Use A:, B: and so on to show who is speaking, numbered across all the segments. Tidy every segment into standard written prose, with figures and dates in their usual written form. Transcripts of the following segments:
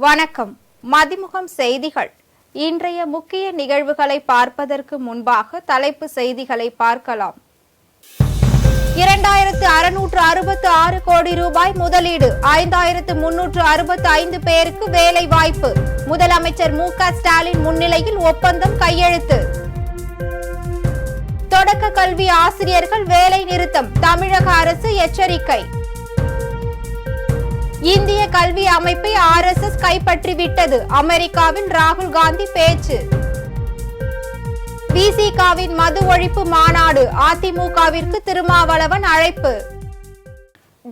A: வணக்கம். மதிமுகம் செய்திகள். இன்றைய முக்கிய நிகழ்வுகளை பார்ப்பதற்கு முன்பாக தலைப்பு செய்திகளை பார்க்கலாம். 2666 கோடி ரூபாய் முதலீடு, 5365 பேருக்கு வேலை வாய்ப்பு. முதலமைச்சர் மு.க. ஸ்டாலின் முன்னிலையில் ஒப்பந்தம் கையெழுத்து. தொடக்க கல்வி ஆசிரியர்கள் வேலை நிறுத்தம், தமிழக அரசு எச்சரிக்கை. இந்திய கல்வி அமைப்பை RSS கைப்பற்றிவிட்டது, அமெரிக்காவில் ராகுல் காந்தி பேச்சு. விசிகாவின் மது ஒழிப்பு மாநாடு, அதிமுகவிற்கு திருமாவளவன் அழைப்பு.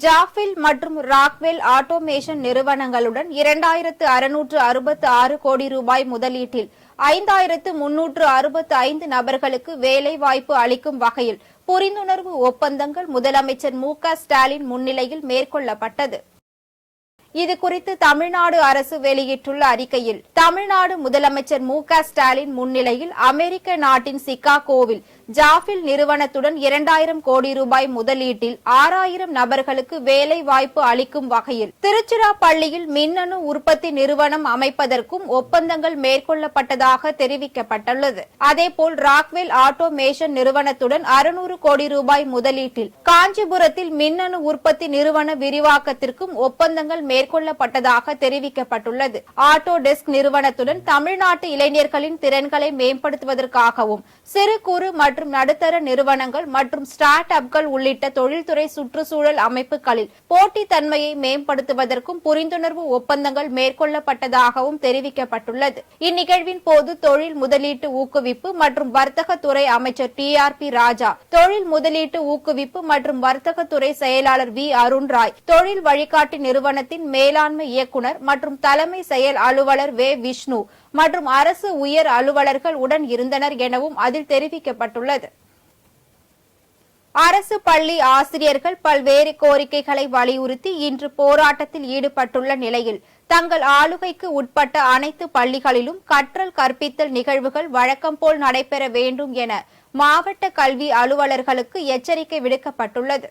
A: ஜாஃபில் மற்றும் ராக்வெல் ஆட்டோமேஷன் நிறுவனங்களுடன் 2666 கோடி ரூபாய் முதலீட்டில் 5365 நபர்களுக்கு வேலை வாய்ப்பு அளிக்கும் வகையில் புரிந்துணர்வு ஒப்பந்தங்கள் முதலமைச்சர் மு.க. ஸ்டாலின் முன்னிலையில் மேற்கொள்ளப்பட்டது. இதுகுறித்து தமிழ்நாடு அரசு வெளியிட்டுள்ள அறிக்கையில், தமிழ்நாடு முதலமைச்சர் மு.க. ஸ்டாலின் முன்னிலையில் அமெரிக்க நாட்டின் சிகாகோவில் ஜாஃபில் நிறுவனத்துடன் 2000 கோடி ரூபாய் முதலீட்டில் 6000 நபர்களுக்கு வேலை வாய்ப்பு அளிக்கும் வகையில் திருச்சிராப்பள்ளியில் மின்னணு உற்பத்தி நிறுவனம் அமைப்பதற்கும் ஒப்பந்தங்கள் மேற்கொள்ளப்பட்டதாக தெரிவிக்கப்பட்டுள்ளது. அதேபோல் ராக்வெல் ஆட்டோமேஷன் நிறுவனத்துடன் 600 கோடி ரூபாய் முதலீட்டில் காஞ்சிபுரத்தில் மின்னணு உற்பத்தி நிறுவன விரிவாக்கத்திற்கும் ஒப்பந்தங்கள் மேற்கொள்ளப்பட்டதாக தெரிவிக்கப்பட்டுள்ளது. ஆட்டோடெஸ்க் நிறுவனத்துடன் தமிழ்நாட்டு இளைஞர்களின் திறன்களை மேம்படுத்துவதற்காகவும் சிறு குறு மற்றும் நடுத்தர நிறுவனங்கள் மற்றும் ஸ்டார்ட் அப்கள் உள்ளிட்ட தொழில்துறை சுற்றுச்சூழல் அமைப்புகளில் போட்டித்தன்மையை மேம்படுத்துவதற்கும் புரிந்துணர்வு ஒப்பந்தங்கள் மேற்கொள்ளப்பட்டதாகவும் தெரிவிக்கப்பட்டுள்ளது. இந்நிகழ்வின் போது தொழில் முதலீட்டு ஊக்குவிப்பு மற்றும் வர்த்தகத்துறை அமைச்சர் TRP ராஜா, தொழில் முதலீட்டு ஊக்குவிப்பு மற்றும் வர்த்தகத்துறை செயலாளர் V அருண்ராய், தொழில் வழிகாட்டி நிறுவனத்தின் மேலாண்மை இயக்குநர் மற்றும் தலைமை செயல் அலுவலர் வே விஷ்ணு மற்றும் அரசு உயர் அலுவலர்கள் உடன் இருந்தனர் எனவும் அதில் தெரிவிக்கப்பட்டுள்ளது. அரசு பள்ளி ஆசிரியர்கள் பல்வேறு கோரிக்கைகளை வலியுறுத்தி இன்று போராட்டத்தில் ஈடுபட்டுள்ள நிலையில், தங்கள் ஆளுகைக்கு உட்பட்ட அனைத்து பள்ளிகளிலும் கற்றல் கற்பித்தல் நிகழ்வுகள் வழக்கம் போல் நடைபெற வேண்டும் என மாவட்ட கல்வி அலுவலர்களுக்கு எச்சரிக்கை விடுக்கப்பட்டுள்ளது.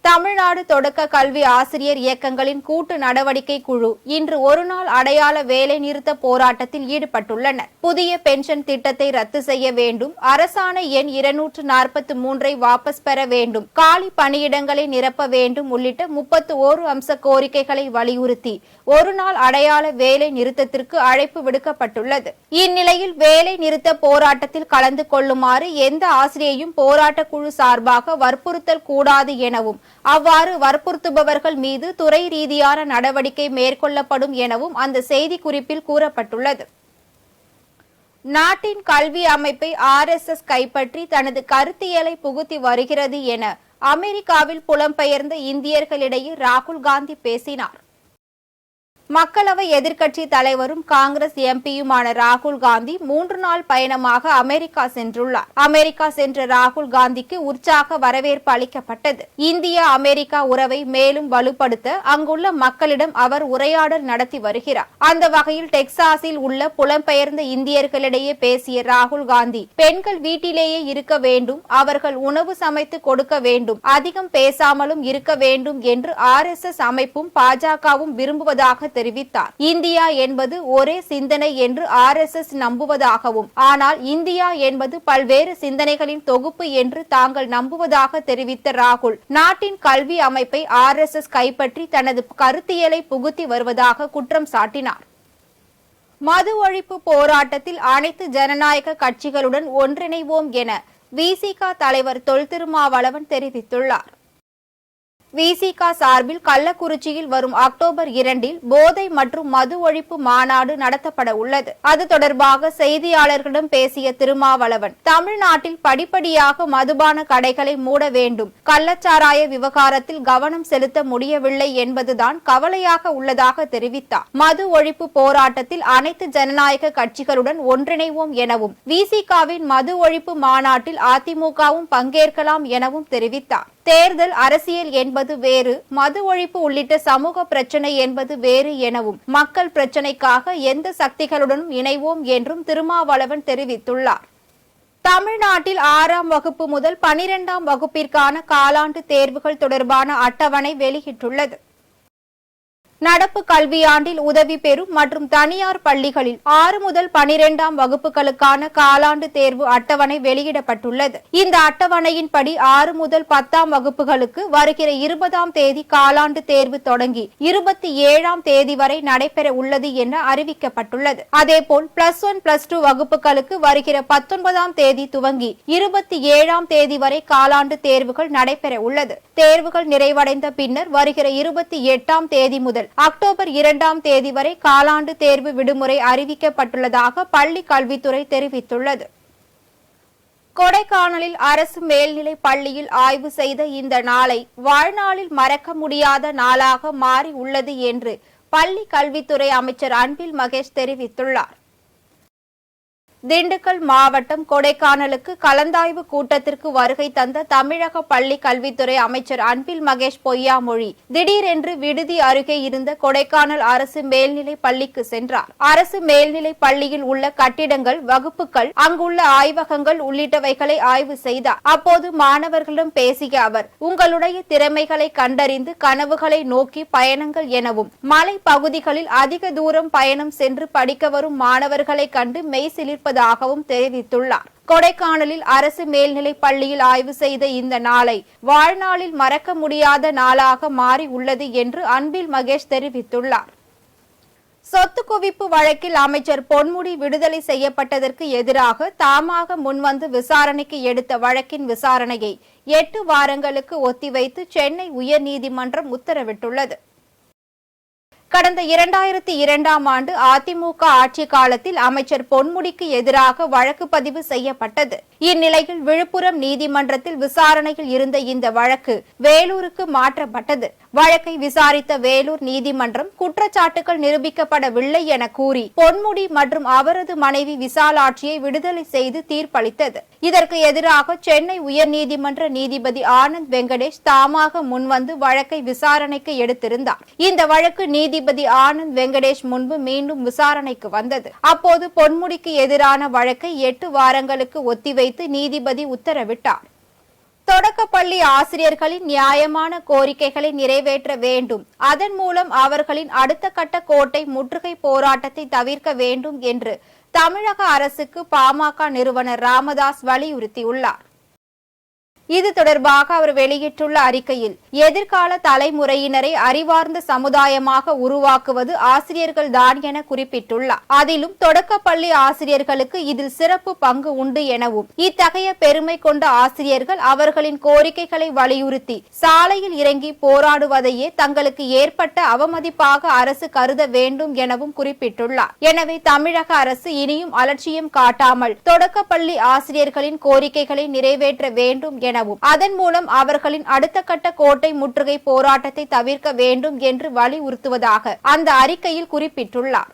A: தமிழ்நாடு தொடக்க கல்வி ஆசிரியர் இயக்கங்களின் கூட்டு நடவடிக்கை குழு இன்று ஒருநாள் அடையாள வேலை நிறுத்த போராட்டத்தில் ஈடுபட்டுள்ளனர். புதிய பென்ஷன் திட்டத்தை ரத்து செய்ய வேண்டும், அரசாணை எண் 243 வாபஸ் பெற வேண்டும், காலி பணியிடங்களை நிரப்ப வேண்டும் உள்ளிட்ட 31 அம்ச கோரிக்கைகளை வலியுறுத்தி ஒருநாள் அடையாள வேலை நிறுத்தத்திற்கு அழைப்பு விடுக்கப்பட்டுள்ளது. இந்நிலையில் வேலை நிறுத்த போராட்டத்தில் கலந்து கொள்ளுமாறு எந்த ஆசிரியையும் போராட்ட குழு சார்பாக வற்புறுத்தல் கூடாது எனவும், அவ்வாறு வற்புறுத்துபவர்கள் மீது துறை ரீதியான நடவடிக்கை மேற்கொள்ளப்படும் எனவும் அந்த செய்திக்குறிப்பில் கூறப்பட்டுள்ளது. நாட்டின் கல்வி அமைப்பை RSS கைப்பற்றி தனது கருத்தியலை புகுத்தி வருகிறது என அமெரிக்காவில் புலம்பெயர்ந்த இந்தியர்களிடையே ராகுல் காந்தி பேசினார். மக்களவை எதிர்க்கட்சி தலைவரும் காங்கிரஸ் எம்பியுமான ராகுல் காந்தி 3 நாள் பயணமாக அமெரிக்கா சென்றுள்ளார். அமெரிக்கா சென்ற ராகுல் காந்திக்கு உற்சாக வரவேற்பு அளிக்கப்பட்டது. இந்தியா அமெரிக்கா உறவை மேலும் வலுப்படுத்த அங்குள்ள மக்களிடம் அவர் உரையாடல் நடத்தி வருகிறார். அந்த வகையில் டெக்சாஸில் உள்ள புலம்பெயர்ந்த இந்தியர்களிடையே பேசிய ராகுல் காந்தி, பெண்கள் வீட்டிலேயே இருக்க வேண்டும், அவர்கள் உணவு சமைத்து கொடுக்க வேண்டும், அதிகம் பேசாமலும் இருக்க வேண்டும் என்று RSS அமைப்பும் பாஜகவும் விரும்புவதாக தெரிவித்தார். இந்தியா என்பது ஒரே சிந்தனை என்று RSS நம்புவதாகவும், ஆனால் இந்தியா என்பது பல்வேறு சிந்தனைகளின் தொகுப்பு என்று தாங்கள் நம்புவதாக தெரிவித்த ராகுல், நாட்டின் கல்வி அமைப்பை RSS கைப்பற்றி தனது கருத்தியலை புகுத்தி வருவதாக குற்றம் சாட்டினார். மது ஒழிப்பு போராட்டத்தில் அனைத்து ஜனநாயக கட்சிகளுடன் ஒன்றிணைவோம் என விசிக தலைவர் தொல் திருமாவளவன் தெரிவித்துள்ளார். விசிக சார்பில் கள்ளக்குறிச்சியில் வரும் அக்டோபர் 2 போதை மற்றும் மது ஒழிப்பு மாநாடு நடத்தப்பட உள்ளது. அது தொடர்பாக செய்தியாளர்களிடம் பேசிய திருமாவளவன், தமிழ்நாட்டில் படிப்படியாக மதுபான கடைகளை மூட வேண்டும், கள்ளச்சாராய விவகாரத்தில் கவனம் செலுத்த முடியவில்லை என்பதுதான் கவலையாக உள்ளதாக தெரிவித்தார். மது ஒழிப்பு போராட்டத்தில் அனைத்து ஜனநாயக கட்சிகளுடன் ஒன்றிணைவோம் எனவும், விசிகாவின் மது ஒழிப்பு மாநாட்டில் அதிமுகவும் பங்கேற்கலாம் எனவும் தெரிவித்தார். தேர்தல் அரசியல் என்பது வேறு, மது ஒழிப்பு உள்ளிட்ட சமூக பிரச்சினை என்பது வேறு எனவும், மக்கள் பிரச்சினைக்காக எந்த சக்திகளுடனும் இணைவோம் என்றும் திருமாவளவன் தெரிவித்துள்ளார். தமிழ்நாட்டில் 6ஆம் வகுப்பு முதல் 12ஆம் வகுப்பிற்கான காலாண்டு தேர்வுகள் தொடர்பான அட்டவணை வெளியிட்டுள்ளது. நடப்பு கல்வியாண்டில் உதவி பெறும் மற்றும் தனியார் பள்ளிகளில் 6 முதல் 12ஆம் வகுப்புகளுக்கான காலாண்டு தேர்வு அட்டவணை வெளியிடப்பட்டுள்ளது. இந்த அட்டவணையின்படி 6 முதல் 10ஆம் வகுப்புகளுக்கு வருகிற 20ஆம் தேதி காலாண்டு தேர்வு தொடங்கி 27ஆம் தேதி வரை நடைபெற உள்ளது என அறிவிக்கப்பட்டுள்ளது. அதேபோல் +1, +2 வகுப்புகளுக்கு வருகிற 19ஆம் தேதி துவங்கி 27ஆம் தேதி வரை காலாண்டு தேர்வுகள் நடைபெற உள்ளது. தேர்வுகள் நிறைவடைந்த பின்னர் வருகிற 28ஆம் தேதி முதல் அக்டோபர் 2ஆம் தேதி வரை காலாண்டு தேர்வு விடுமுறை அறிவிக்கப்பட்டுள்ளதாக பள்ளி கல்வித்துறை தெரிவித்துள்ளது. கொடைக்கானலில் அரசு மேல்நிலை பள்ளியில் ஆய்வு செய்த இந்த நாளை வாழ்நாளில் மறக்க முடியாத நாளாக மாறி உள்ளது என்று பள்ளி கல்வித்துறை அமைச்சர் அன்பில் மகேஷ் தெரிவித்துள்ளார். திண்டுக்கல் மாவட்டம் கொடைக்கானலுக்கு கலந்தாய்வு கூட்டத்திற்கு வருகை தந்த தமிழக பள்ளி கல்வித்துறை அமைச்சர் அன்பில் மகேஷ் பொய்யாமொழி திடீரென்று விடுதி அருகே இருந்த கொடைக்கானல் அரசு மேல்நிலை பள்ளிக்கு சென்றார். அரசு மேல்நிலை பள்ளியில் உள்ள கட்டிடங்கள், வகுப்புகள், அங்குள்ள ஆய்வகங்கள் உள்ளிட்டவைகளை ஆய்வு செய்தார். அப்போது மாணவர்களிடம் பேசிய அவர், உங்களுடைய திறமைகளை கண்டறிந்து கனவுகளை நோக்கி பயணங்கள் எனவும், மலை பகுதிகளில் அதிக தூரம் பயணம் சென்று படிக்க வரும் மாணவர்களை கண்டு மெய்சிலிர்ப்பதாகவும் தெரிவித்துள்ளார். கொடைக்கானலில் அரசு மேல்நிலை பள்ளியில் ஆய்வு செய்த இந்த நாளை வாழ்நாளில் மறக்க முடியாத நாளாக மாறி உள்ளது என்று அன்பில் மகேஷ் தெரிவித்துள்ளார். சொத்து குவிப்பு வழக்கில் அமைச்சர் பொன்முடி விடுதலை செய்யப்பட்டதற்கு எதிராக தாமாக முன்வந்து விசாரணைக்கு எடுத்த வழக்கின் விசாரணையை 8 வாரங்களுக்கு ஒத்திவைத்து சென்னை உயர்நீதிமன்றம் உத்தரவிட்டுள்ளது. கடந்த 2002ஆம் ஆண்டு அதிமுக ஆட்சி காலத்தில் அமைச்சர் பொன்முடிக்கு எதிராக வழக்கு பதிவு செய்யப்பட்டது. இந்நிலையில் விழுப்புரம் நீதிமன்றத்தில் விசாரணையில் இருந்த இந்த வழக்கு வேலூருக்கு மாற்றப்பட்டது. வழக்கை விசாரித்த வேலூர் நீதிமன்றம் குற்றச்சாட்டுகள் நிரூபிக்கப்படவில்லை என கூறி பொன்முடி மற்றும் அவரது மனைவி விசாலாட்சியை விடுதலை செய்து தீர்ப்பளித்தது. இதற்கு எதிராக சென்னை உயர்நீதிமன்ற நீதிபதி ஆனந்த் வெங்கடேஷ் தாமாக முன்வந்து வழக்கை விசாரணைக்கு எடுத்திருந்தார். இந்த வழக்கு நீதிபதி ஆனந்த் வெங்கடேஷ் முன்பு மீண்டும் விசாரணைக்கு வந்தது. அப்போது பொன்முடிக்கு எதிரான வழக்கை 8 வாரங்களுக்கு ஒத்திவைத்து நீதிபதி உத்தரவிட்டார். தொடக்கப்பள்ளி ஆசிரியர்களின் நியாயமான கோரிக்கைகளை நிறைவேற்ற வேண்டும், அதன் மூலம் அவர்களின் அடுத்த கட்ட கோட்டை முற்றுகை போராட்டத்தை தவிர்க்க வேண்டும் என்று தமிழக அரசுக்கு பாமக நிறுவனர் ராமதாஸ் வலியுறுத்தியுள்ளார். இது தொடர்பாக அவர் வெளியிட்டுள்ள அறிக்கையில், எதிர்கால தலைமுறையினரை அறிவார்ந்த சமுதாயமாக உருவாக்குவது ஆசிரியர்கள் தான் என குறிப்பிட்டுள்ளார். அதிலும் தொடக்கப்பள்ளி ஆசிரியர்களுக்கு இதில் சிறப்பு பங்கு உண்டு எனவும், இத்தகைய பெருமை கொண்ட ஆசிரியர்கள் அவர்களின் கோரிக்கைகளை வலியுறுத்தி சாலையில் இறங்கி போராடுவதையே தங்களுக்கு ஏற்பட்ட அவமதிப்பாக அரசு கருத வேண்டும் எனவும் குறிப்பிட்டுள்ளார். எனவே தமிழக அரசு இனியும் அலட்சியம் காட்டாமல் தொடக்கப்பள்ளி ஆசிரியர்களின் கோரிக்கைகளை நிறைவேற்ற வேண்டும் எனவும், அதன் மூலம் அவர்களின் அடுத்த கட்ட கோட்டை முற்றுகை போராட்டத்தை தவிர்க்க வேண்டும் என்று வலியுறுத்துவதாக அந்த அறிக்கையில் குறிப்பிட்டுள்ளார்.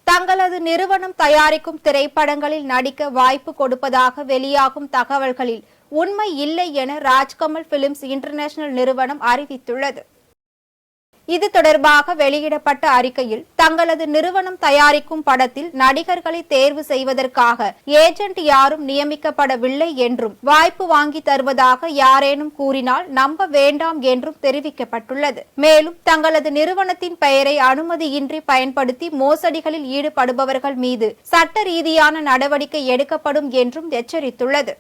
A: தங்களது நிறுவனம் தயாரிக்கும் திரைப்படங்களில் நடிக்க வாய்ப்பு கொடுப்பதாக வெளியாகும் தகவல்களில் உண்மை இல்லை என ராஜ்கமல் பிலிம்ஸ் இன்டர்நேஷனல் நிறுவனம் அறிவித்துள்ளது. இது தொடர்பாக வெளியிடப்பட்ட அறிக்கையில், தங்களது நிறுவனம் தயாரிக்கும் படத்தில் நடிகர்களை தேர்வு செய்வதற்காக ஏஜென்ட் யாரும் நியமிக்கப்படவில்லை என்றும், வாய்ப்பு வாங்கி தருவதாக யாரேனும் கூறினால் நம்ப வேண்டாம் என்றும் தெரிவிக்கப்பட்டுள்ளது. மேலும் தங்களது நிறுவனத்தின் பெயரை அனுமதியின்றி பயன்படுத்தி மோசடிகளில் ஈடுபடுபவர்கள் மீது சட்ட ரீதியான நடவடிக்கை எடுக்கப்படும் என்றும் எச்சரித்துள்ளது.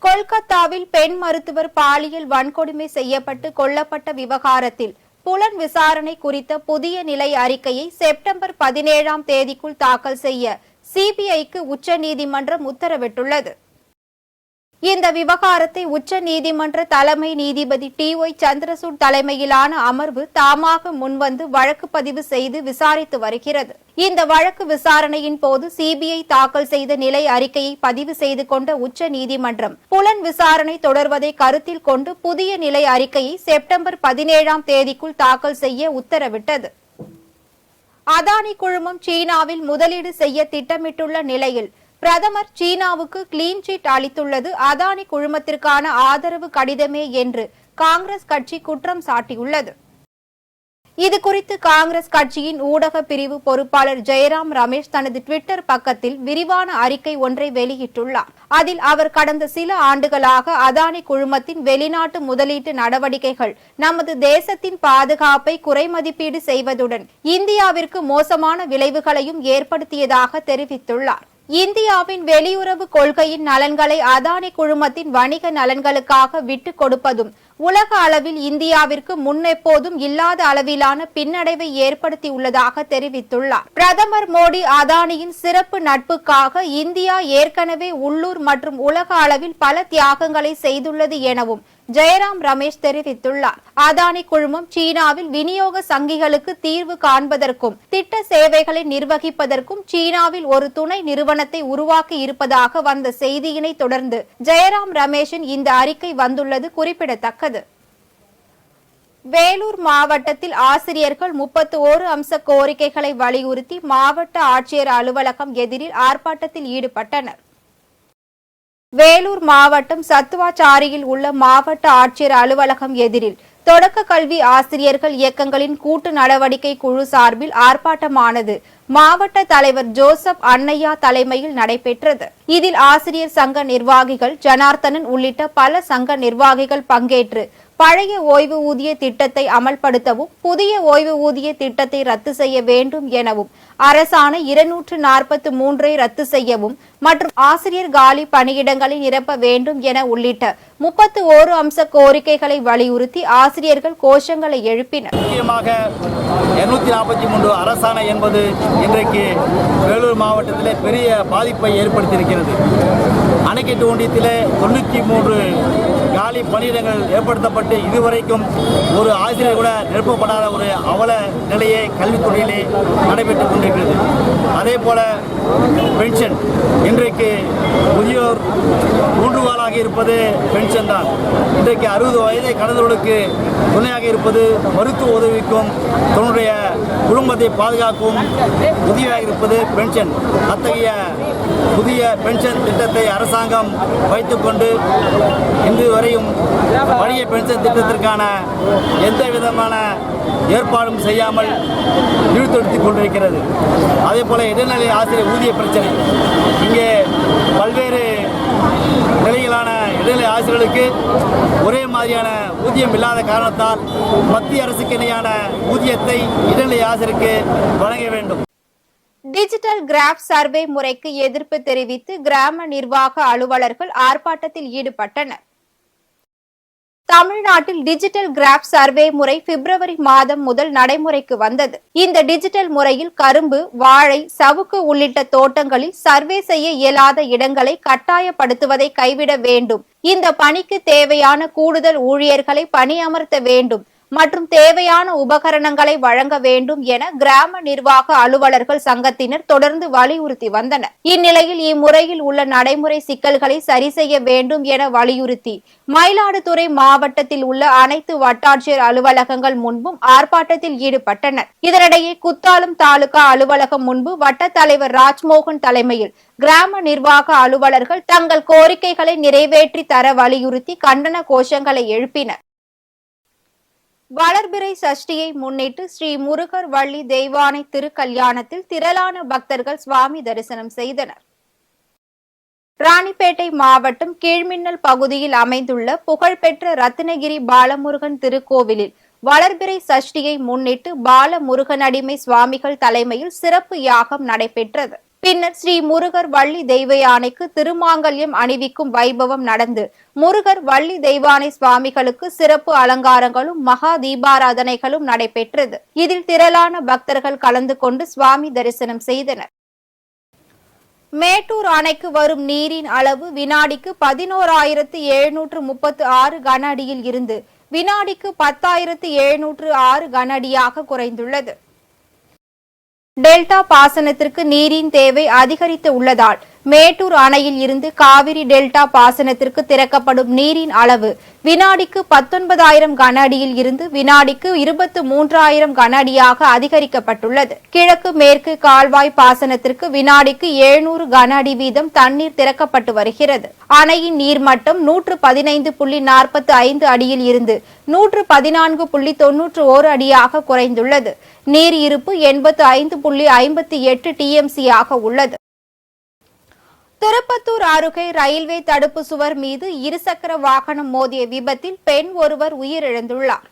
A: கொல்கத்தாவில் பெண் மருத்துவர் பாலியல் வன்கொடுமை செய்யப்பட்டு கொல்லப்பட்ட விவகாரத்தில் புலன் விசாரணை குறித்த புதிய நிலை அறிக்கையை செப்டம்பர் 17ஆம் தேதிக்குள் தாக்கல் செய்ய சிபிஐக்கு உச்சநீதிமன்றம் உத்தரவிட்டுள்ளது. இந்த விவகாரத்தை உச்ச நீதிமன்ற தலைமை நீதிபதி TY சந்திரசூட் தலைமையிலான அமர்வு தாமாக முன்வந்து வழக்கு பதிவு செய்து விசாரித்து வருகிறது. இந்த வழக்கு விசாரணையின் போது சிபிஐ தாக்கல் செய்த நிலை அறிக்கையை பதிவு செய்து கொண்ட உச்ச நீதிமன்றம் புலன் விசாரணை தொடர்வதை கருத்தில் கொண்டு புதிய நிலை அறிக்கையை செப்டம்பர் 17ஆம் தேதிக்குள் தாக்கல் செய்ய உத்தரவிட்டது. அதானி குழுமம் சீனாவில் முதலீடு செய்ய திட்டமிட்டுள்ள நிலையில் பிரதமர் சீனாவுக்கு கிளீன் சிட் அளித்துள்ளது அதானி குழுமத்திற்கான ஆதரவு கடிதமே என்று காங்கிரஸ் கட்சி குற்றம் சாட்டியுள்ளது. இதுகுறித்து காங்கிரஸ் கட்சியின் ஊடக பிரிவு பொறுப்பாளர் ஜெயராம் ரமேஷ் தனது ட்விட்டர் பக்கத்தில் விரிவான அறிக்கை ஒன்றை வெளியிட்டுள்ளார். அதில் அவர் கடந்த சில ஆண்டுகளாக அதானி குழுமத்தின் வெளிநாட்டு முதலீட்டு நடவடிக்கைகள் நமது தேசத்தின் பாதுகாப்பை குறைமதிப்பீடு செய்வதுடன் இந்தியாவிற்கு மோசமான விளைவுகளையும் ஏற்படுத்தியதாக தெரிவித்துள்ளார். இந்தியாவின் வெளியுறவு கொள்கையின் நலன்களை அதானி குழுமத்தின் வணிக நலன்களுக்காக விட்டுக் கொடுப்பதும் உலக அளவில் இந்தியாவிற்கு முன்னெப்போதும் இல்லாத அளவிலான பின்னடைவை ஏற்படுத்தியுள்ளதாக தெரிவித்துள்ளார். பிரதமர் மோடி அதானியின் சிறப்பு நட்புக்காக இந்தியா ஏற்கனவே உள்ளூர் மற்றும் உலக அளவில் பல தியாகங்களை செய்துள்ளது எனவும் ஜெயராம் ரமேஷ் தெரிவித்துள்ளார். அதானி குழுமம் சீனாவில் விநியோக சங்கிகளுக்கு தீர்வு காண்பதற்கும் திட்ட சேவைகளை நிர்வகிப்பதற்கும் சீனாவில் ஒரு துணை நிறுவனத்தை உருவாக்கி இருப்பதாக வந்த செய்தியினை தொடர்ந்து ஜெயராம் ரமேஷின் இந்த அறிக்கை வந்துள்ளது குறிப்பிடத்தக்கது. வேலூர் மாவட்டத்தில் ஆசிரியர்கள் 31 அம்ச கோரிக்கைகளை வலியுறுத்தி மாவட்ட ஆட்சியர் அலுவலகம் எதிரில் ஆர்ப்பாட்டத்தில் ஈடுபட்டனர். வேலூர் மாவட்டம் சத்துவாச்சாரியில் உள்ள மாவட்ட ஆட்சியர் அலுவலகம் எதிரில் தொடக்க கல்வி ஆசிரியர்கள் இயக்கங்களின் கூட்டு நடவடிக்கை குழு சார்பில் ஆர்ப்பாட்டமானது மாவட்ட தலைவர் ஜோசப் அன்னையா தலைமையில் நடைபெற்றது. இதில் ஆசிரியர் சங்க நிர்வாகிகள் ஜனார்த்தனன் உள்ளிட்ட பல சங்க நிர்வாகிகள் பங்கேற்று பழைய ஓய்வு ஊதிய திட்டத்தை அமல்படுத்தவும் புதிய ஓய்வு ஊதிய திட்டத்தை ரத்து செய்ய வேண்டும் எனவும் அரசாணை 243 ரத்து செய்யவும் மற்றும் ஆசிரியர் காலி பணியிடங்களை நிரப்ப வேண்டும் என உள்ளிட்ட 31 அம்ச கோரிக்கைகளை வலியுறுத்தி ஆசிரியர்கள் கோஷங்களை எழுப்பினர்.
B: முக்கியமாக 243 அரசாணை என்பது இன்றைக்கு வேலூர் மாவட்டத்திலே பெரிய பாதிப்பை ஏற்படுத்தியிருக்கிறது. அணைக்கட்டு ஒன்றியத்திலே 93 காலி பணியிடங்கள் ஏற்படுத்தப்பட்டு இதுவரைக்கும் ஒரு ஆசிரியர் கூட நிரப்பப்படாத ஒரு அவல நிலையை கல்வித்துறையிலே நடைபெற்றுக் கொண்டிருக்கிறது. அதே போல பென்ஷன் இன்றைக்கு முதியோர் ஊன்றுகாலாக இருப்பது பென்ஷன் தான். இன்றைக்கு 60 வயதை கடந்தவர்களுக்கு துணையாக இருப்பது மருத்துவ உதவிக்கும் தன்னுடைய குடும்பத்தை பாதுகாக்கவும் உதவியாக இருப்பது பென்ஷன். அத்தகைய புதிய பென்ஷன் திட்டத்தை அரசாங்கம் வைத்துக்கொண்டு இன்று வரையும் பழைய பென்ஷன் திட்டத்திற்கான எந்த விதமான ஏற்பாடும் செய்யாமல் இழுத்தெடுத்துக் கொண்டிருக்கிறது. அதே போல இடைநிலை ஆசிரியர் ஊதிய பிரச்சனை, இங்கே பல்வேறு நிலையிலான இடைநிலை ஆசிரியர்களுக்கு ஒரே மாதிரியான ஊதியம் இல்லாத காரணத்தால் மத்திய அரசுக்கு இணையான ஊதியத்தை இடைநிலை ஆசிரியருக்கு வழங்க வேண்டும்.
A: டிஜிட்டல் கிராப் சர்வே முறைக்கு எதிர்ப்பு தெரிவித்து கிராம நிர்வாக அலுவலர்கள் ஆர்ப்பாட்டத்தில் ஈடுபட்டனர். தமிழ்நாட்டில் டிஜிட்டல் கிராப் சர்வே முறை பிப்ரவரி மாதம் முதல் நடைமுறைக்கு வந்தது. இந்த டிஜிட்டல் முறையில் கரும்பு, வாழை, சவுக்கு உள்ளிட்ட தோட்டங்களில் சர்வே செய்ய இயலாத இடங்களை கட்டாயப்படுத்துவதை கைவிட வேண்டும். இந்த பணிக்கு தேவையான கூடுதல் ஊழியர்களை பணியமர்த்த வேண்டும் மற்றும் தேவையான உபகரணங்களை வழங்க வேண்டும் என கிராம நிர்வாக அலுவலர்கள் சங்கத்தினர் தொடர்ந்து வலியுறுத்தி வந்தனர். இந்நிலையில் இம்முறையில் உள்ள நடைமுறை சிக்கல்களை சரி செய்ய வேண்டும் என வலியுறுத்தி மயிலாடுதுறை மாவட்டத்தில் உள்ள அனைத்து வட்டாட்சியர் அலுவலகங்கள் முன்பும் ஆர்ப்பாட்டத்தில் ஈடுபட்டனர். இதனிடையே குத்தாலம் தாலுகா அலுவலகம் முன்பு வட்ட தலைவர் ராஜ்மோகன் தலைமையில் கிராம நிர்வாக அலுவலர்கள் தங்கள் கோரிக்கைகளை நிறைவேற்றி தர வலியுறுத்தி கண்டன கோஷங்களை எழுப்பினர். வளர்பிறை சஷ்டியை முன்னிட்டு ஸ்ரீ முருகர் வள்ளி தெய்வானை திருக்கல்யாணத்தில் திரளான பக்தர்கள் சுவாமி தரிசனம் செய்தனர். ராணிப்பேட்டை மாவட்டம் கீழ்மின்னல் பகுதியில் அமைந்துள்ள புகழ்பெற்ற ரத்தினகிரி பாலமுருகன் திருக்கோவிலில் வளர்பிறை சஷ்டியை முன்னிட்டு பாலமுருகனடிமை சுவாமிகள் தலைமையில் சிறப்பு யாகம் நடைபெற்றது. பின்னர் ஸ்ரீ முருகர் வள்ளி தெய்வ யானைக்கு திருமாங்கல்யம் அணிவிக்கும் வைபவம் நடந்து முருகர் வள்ளி தெய்வானை சுவாமிகளுக்கு சிறப்பு அலங்காரங்களும் மகா தீபாராதனைகளும் நடைபெற்றது. இதில் திரளான பக்தர்கள் கலந்து கொண்டு சுவாமி தரிசனம் செய்தனர். மேட்டூர் அணைக்கு வரும் நீரின் அளவு வினாடிக்கு 11,736 கன அடியில் இருந்து வினாடிக்கு 10,706 கன அடியாக குறைந்துள்ளது. டெல்டா பாசனத்திற்கு நீரின் தேவை அதிகரித்து உள்ளதால் மேட்டூர் அணையில் இருந்து காவிரி டெல்டா பாசனத்திற்கு திறக்கப்படும் நீரின் அளவு வினாடிக்கு 19,000 கன அடியில் இருந்து வினாடிக்கு 23,000 கன அடியாக அதிகரிக்கப்பட்டுள்ளது. கிழக்கு மேற்கு கால்வாய் பாசனத்திற்கு வினாடிக்கு 700 கன அடி வீதம் தண்ணீர் திறக்கப்பட்டு வருகிறது. அணையின் நீர்மட்டம் 115.45 அடியில் இருந்து 114.91 அடியாக குறைந்துள்ளது. நீர் இருப்பு 85.58 டிஎம்சி ஆக உள்ளது. திருப்பத்தூர் அருகே ரயில்வே தடுப்பு சுவர் மீது இருசக்கர வாகனம் மோதிய விபத்தில் பெண் ஒருவர் உயிரிழந்துள்ளார்.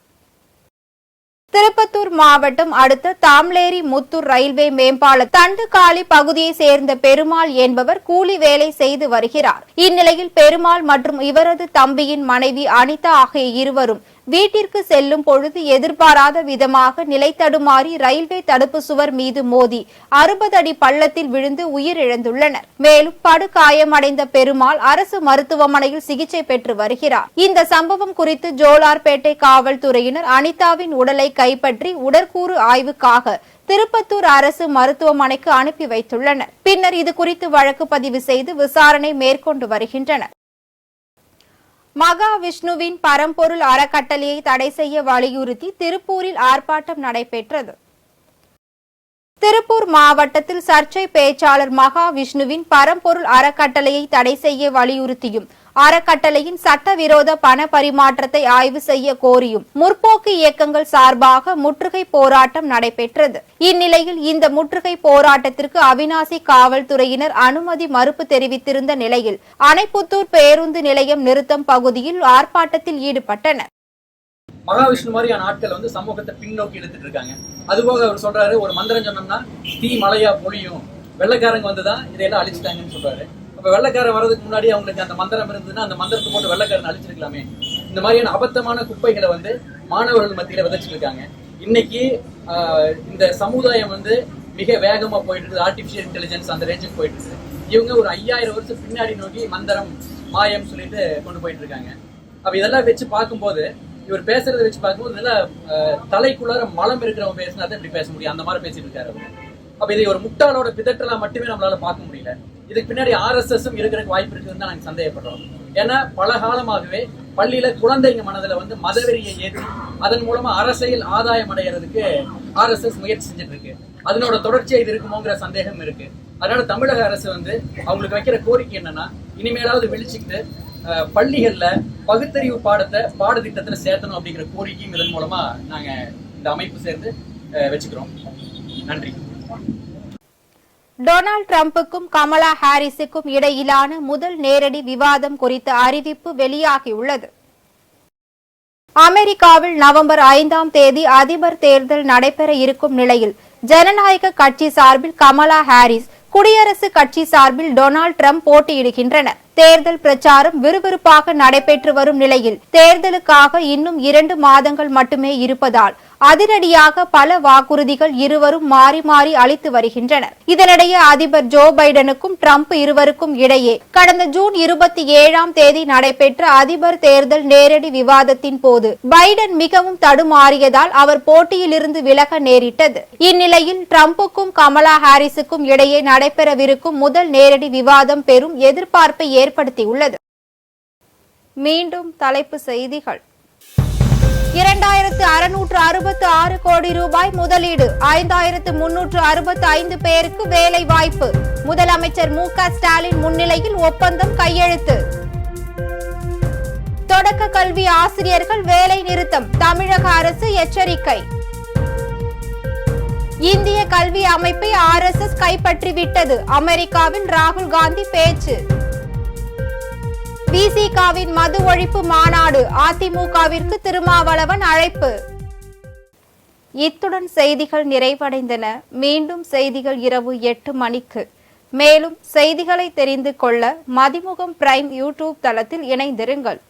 A: திருப்பத்தூர் மாவட்டம் அடுத்த தாம்லேரி முத்தூர் ரயில்வே மேம்பால தண்டுகாலி பகுதியை சேர்ந்த பெருமாள் என்பவர் கூலி வேலை செய்து வருகிறார். இந்நிலையில் பெருமாள் மற்றும் இவரது தம்பியின் மனைவி அனிதா ஆகிய இருவரும் வீட்டிற்கு செல்லும் பொழுது எதிர்பாராத விதமாக நிலை தடுமாறி ரயில்வே தடுப்பு சுவர் மீது மோதி 60 அடி பள்ளத்தில் விழுந்து உயிரிழந்துள்ளனர். மேலும் படுகாயமடைந்த பெருமாள் அரசு மருத்துவமனையில் சிகிச்சை பெற்று வருகிறார். இந்த சம்பவம் குறித்து ஜோலார்பேட்டை காவல்துறையினர் அனிதாவின் உடலை கைப்பற்றி உடற்கூறு ஆய்வுக்காக திருப்பத்தூர் அரசு மருத்துவமனைக்கு அனுப்பி வைத்துள்ளனர். பின்னர் இதுகுறித்து வழக்கு பதிவு செய்து விசாரணை மேற்கொண்டு வருகின்றனர். மகாவிஷ்ணுவின் பரம்பொருள் அறக்கட்டளையை தடை செய்ய வலியுறுத்தி திருப்பூரில் ஆர்ப்பாட்டம் நடைபெற்றது. திருப்பூர் மாவட்டத்தில் சர்ச்சை பேச்சாளர் மகாவிஷ்ணுவின் பரம்பொருள் அறக்கட்டளையை தடை செய்ய வலியுறுத்தியும் அறக்கட்டளையின் சட்டவிரோத பண பரிமாற்றத்தை ஆய்வு செய்ய கோரியும் முற்போக்கு இயக்கங்கள் சார்பாக முற்றுகை போராட்டம் நடைபெற்றது. இந்நிலையில் இந்த முற்றுகை போராட்டத்திற்கு அவிநாசி காவல்துறையினர் அனுமதி மறுப்பு தெரிவித்திருந்த நிலையில் அணைப்புத்தூர் பேருந்து நிலையம் நிறுத்தம் பகுதியில் ஆர்ப்பாட்டத்தில் ஈடுபட்டனர்.
C: மகாவிஷ்ணு மாதிரியான ஆட்கள் வந்து சமூகத்தை பின்னோக்கி எடுத்துட்டு இருக்காங்க. அதுபோக அவர் சொல்றாரு, ஒரு மந்திரம் சொன்னோம்னா தீ மலையா பொழியும், வெள்ளைக்காரங்க வந்துதான் இதையெல்லாம் அழிச்சிட்டாங்கன்னு சொல்றாரு. அப்ப வெள்ளைக்காரன் வர்றதுக்கு முன்னாடி அவங்களுக்கு அந்த மந்திரம் இருந்ததுன்னா அந்த மந்திரத்தை போட்டு வெள்ளைக்காரன் அழிச்சிருக்கலாமே. இந்த மாதிரியான அபத்தமான குப்பைகளை வந்து மாணவர்கள் மத்தியில விதைச்சிட்டு இருக்காங்க. இன்னைக்கு இந்த சமுதாயம் வந்து மிக வேகமா போயிட்டு இருக்குது. ஆர்டிபிஷியல் இன்டெலிஜென்ஸ் அந்த ரேஞ்சுக்கு போயிட்டு இருக்கு. இவங்க ஒரு 5000 வருஷம் பின்னாடி நோக்கி மந்திரம் மாயம் சொல்லிட்டு கொண்டு போயிட்டு இருக்காங்க. அப்ப இதெல்லாம் வச்சு பார்க்கும்போது, இவர் பேசுறதை வச்சு பார்க்கும்போது நல்லா தலைக்குள்ளார மலம் இருக்கிறவங்க பேசினா தான் இப்படி பேச முடியும். அந்த மாதிரி பேசிட்டு இருக்காரு அவங்க. அப்ப இதை ஒரு முட்டாளோட பிதற்றலா மட்டுமே நம்மளால பார்க்க முடியல. இதுக்கு பின்னாடி RSSம் இருக்கிறதுக்கு வாய்ப்பு இருக்குதுன்னு தான் நாங்க சந்தேகப்படுறோம். ஏன்னா பல காலமாகவே பள்ளியில குழந்தைங்க மனதுல வந்து மதவெறியை ஏற்றி அதன் மூலமா அரசியல் ஆதாயம் அடைகிறதுக்கு RSS முயற்சி செஞ்சுட்டு இருக்கு. அதனோட தொடர்ச்சியா இது இருக்குமோங்கிற சந்தேகம் இருக்கு. அதனால தமிழக அரசு வந்து அவங்களுக்கு வைக்கிற கோரிக்கை என்னன்னா, இனிமேலாவது விழிச்சுக்கிட்டு பள்ளிகள்ல பகுத்தறிவு பாடத்திட்டத்துல சேர்த்தணும் அப்படிங்கிற கோரிக்கையும் இதன் மூலமா நாங்க இந்த அமைப்பு சேர்ந்து வச்சுக்கிறோம். நன்றி.
A: டொனால்ட் டிரம்புக்கும் கமலா ஹாரிஸுக்கும் இடையிலான முதல் நேரடி விவாதம் குறித்த அறிவிப்பு வெளியாகியுள்ளது. அமெரிக்காவில் நவம்பர் 5ஆம் தேதி அதிபர் தேர்தல் நடைபெற இருக்கும் நிலையில் ஜனநாயக கட்சி சார்பில் கமலா ஹாரிஸ், குடியரசுக் கட்சி சார்பில் டொனால்ட் டிரம்ப் போட்டியிடுகின்றனர். தேர்தல் பிரச்சாரம் விறுவிறுப்பாக நடைபெற்று வரும் நிலையில் தேர்தலுக்காக இன்னும் 2 மாதங்கள் மட்டுமே இருப்பதால் அதிரடியாக பல வாக்குறுதிகள் இருவரும் மாறி மாறி அளித்து வருகின்றனர். இதனிடையே அதிபர் ஜோ பைடனுக்கும் டிரம்ப் இருவருக்கும் இடையே கடந்த ஜூன் 27ஆம் தேதி நடைபெற்ற அதிபர் தேர்தல் நேரடி விவாதத்தின் போது பைடன் மிகவும் தடுமாறியதால் அவர் போட்டியிலிருந்து விலக நேரிட்டது. இந்நிலையில் டிரம்புக்கும் கமலா ஹாரிஸுக்கும் இடையே நடைபெறவிருக்கும் முதல் நேரடி விவாதம் பெரும் எதிர்பார்ப்பை ஏற்படுத்தியுள்ளது. மீண்டும் தலைப்புச் செய்திகள். 2666 கோடி ரூபாய் முதலீடு, 5365 பேருக்கு வேலை வாய்ப்பு. முதலமைச்சர் மு க ஸ்டாலின் முன்னிலையில் ஒப்பந்தம் கையெழுத்து. தொடக்க கல்வி ஆசிரியர்கள் வேலை நிறுத்தம், தமிழக அரசு எச்சரிக்கை. இந்திய கல்வி அமைப்பை RSS கைப்பற்றிவிட்டது, அமெரிக்காவில் ராகுல் காந்தி பேச்சு. விசிகாவின் மது ஒழிப்பு மாநாடு, அதிமுகவிற்கு திருமாவளவன் அழைப்பு. இத்துடன் செய்திகள் நிறைவடைந்தன. மீண்டும் செய்திகள் இரவு 8 மணிக்கு. மேலும் செய்திகளை தெரிந்து கொள்ள மதிமுகம் பிரைம் யூடியூப் தளத்தில் இணைந்திருங்கள்.